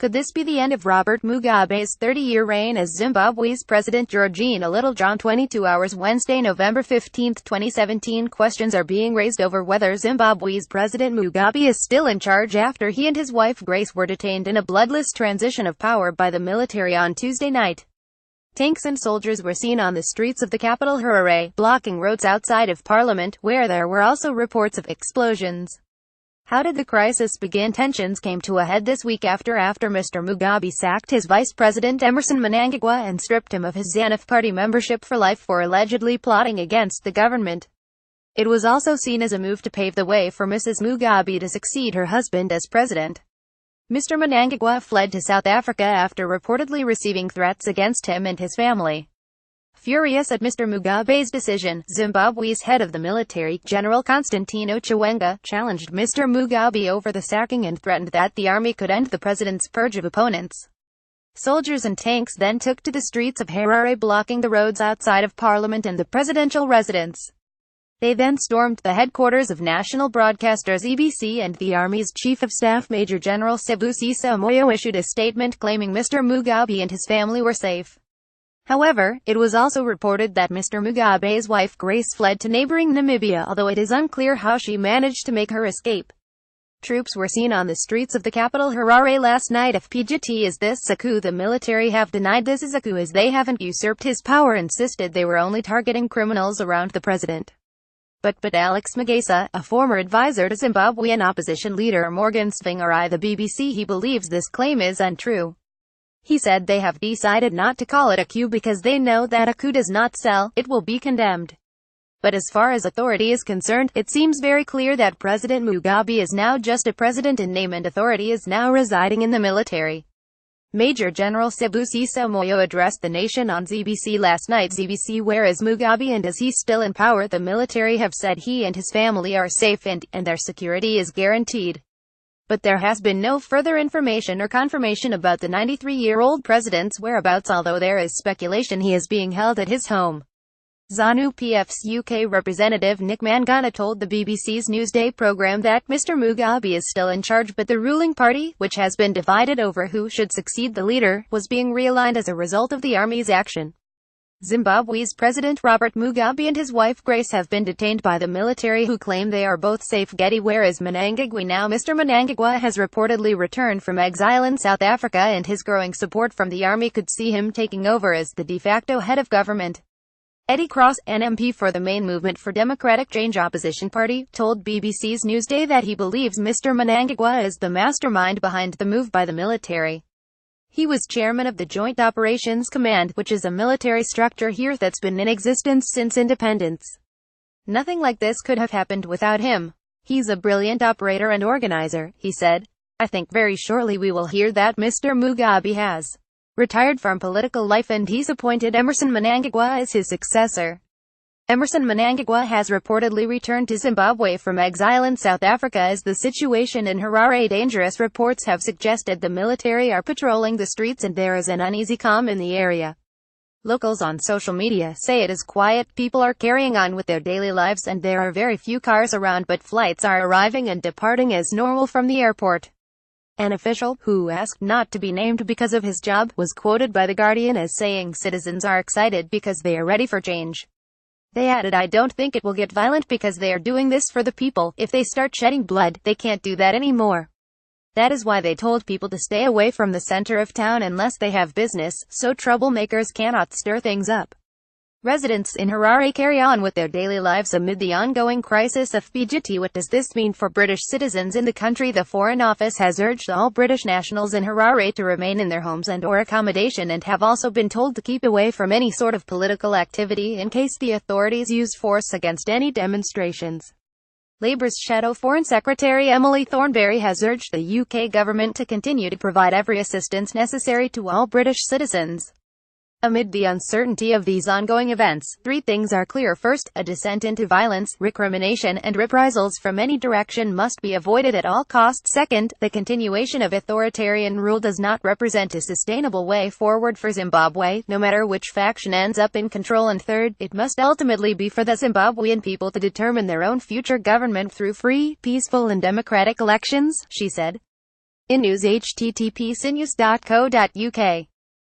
Could this be the end of Robert Mugabe's 30-year reign as Zimbabwe's president? Georgina Littlejohn, 22 hours Wednesday, November 15, 2017. Questions are being raised over whether Zimbabwe's President Mugabe is still in charge after he and his wife Grace were detained in a bloodless transition of power by the military on Tuesday night. Tanks and soldiers were seen on the streets of the capital Harare, blocking roads outside of Parliament, where there were also reports of explosions. How did the crisis begin? Tensions came to a head this week after Mr. Mugabe sacked his vice president Emmerson Mnangagwa and stripped him of his ZANU party membership for life for allegedly plotting against the government. It was also seen as a move to pave the way for Mrs. Mugabe to succeed her husband as president. Mr. Mnangagwa fled to South Africa after reportedly receiving threats against him and his family. Furious at Mr. Mugabe's decision, Zimbabwe's head of the military, General Constantino Chiwenga, challenged Mr. Mugabe over the sacking and threatened that the army could end the president's purge of opponents. Soldiers and tanks then took to the streets of Harare, blocking the roads outside of Parliament and the presidential residence. They then stormed the headquarters of national broadcasters EBC, and the Army's Chief of Staff Major General Sibusiso Moyo issued a statement claiming Mr. Mugabe and his family were safe. However, it was also reported that Mr. Mugabe's wife Grace fled to neighboring Namibia, although it is unclear how she managed to make her escape. Troops were seen on the streets of the capital Harare last night. FPGT, is this a coup? The military have denied this is a coup as they haven't usurped his power, insisted they were only targeting criminals around the president. But Alex Magasa, a former advisor to Zimbabwean opposition leader Morgan Tsvangirai, the BBC, he believes this claim is untrue. He said they have decided not to call it a coup because they know that a coup does not sell, it will be condemned. But as far as authority is concerned, it seems very clear that President Mugabe is now just a president in name and authority is now residing in the military. Major General Sibusiso Moyo addressed the nation on ZBC last night. ZBC: where is Mugabe and is he still in power? The military have said he and his family are safe and their security is guaranteed. But there has been no further information or confirmation about the 93-year-old president's whereabouts, although there is speculation he is being held at his home. ZANU-PF's UK representative Nick Mangana told the BBC's Newsday programme that Mr. Mugabe is still in charge, but the ruling party, which has been divided over who should succeed the leader, was being realigned as a result of the army's action. Zimbabwe's President Robert Mugabe and his wife Grace have been detained by the military, who claim they are both safe. Getty: where is Mnangagwa now? Mr. Mnangagwa has reportedly returned from exile in South Africa, and his growing support from the army could see him taking over as the de facto head of government. Eddie Cross, an MP for the main Movement for Democratic Change opposition party, told BBC's Newsday that he believes Mr. Mnangagwa is the mastermind behind the move by the military. He was chairman of the Joint Operations Command, which is a military structure here that's been in existence since independence. Nothing like this could have happened without him. He's a brilliant operator and organizer, he said. I think very shortly we will hear that Mr. Mugabe has retired from political life and he's appointed Emmerson Mnangagwa as his successor. Emmerson Mnangagwa has reportedly returned to Zimbabwe from exile in South Africa as the situation in Harare dangerous. Reports have suggested the military are patrolling the streets and there is an uneasy calm in the area. Locals on social media say it is quiet, people are carrying on with their daily lives and there are very few cars around, but flights are arriving and departing as normal from the airport. An official, who asked not to be named because of his job, was quoted by The Guardian as saying citizens are excited because they are ready for change. They added, I don't think it will get violent because they are doing this for the people. If they start shedding blood, they can't do that anymore. That is why they told people to stay away from the center of town unless they have business, so troublemakers cannot stir things up. Residents in Harare carry on with their daily lives amid the ongoing crisis. FPGT: what does this mean for British citizens in the country? The Foreign Office has urged all British nationals in Harare to remain in their homes and/or accommodation, and have also been told to keep away from any sort of political activity in case the authorities use force against any demonstrations. Labour's Shadow Foreign Secretary Emily Thornberry has urged the UK government to continue to provide every assistance necessary to all British citizens. Amid the uncertainty of these ongoing events, three things are clear. First, a descent into violence, recrimination and reprisals from any direction must be avoided at all costs. Second, the continuation of authoritarian rule does not represent a sustainable way forward for Zimbabwe, no matter which faction ends up in control. And third, it must ultimately be for the Zimbabwean people to determine their own future government through free, peaceful and democratic elections, she said. In news http://sinews.co.uk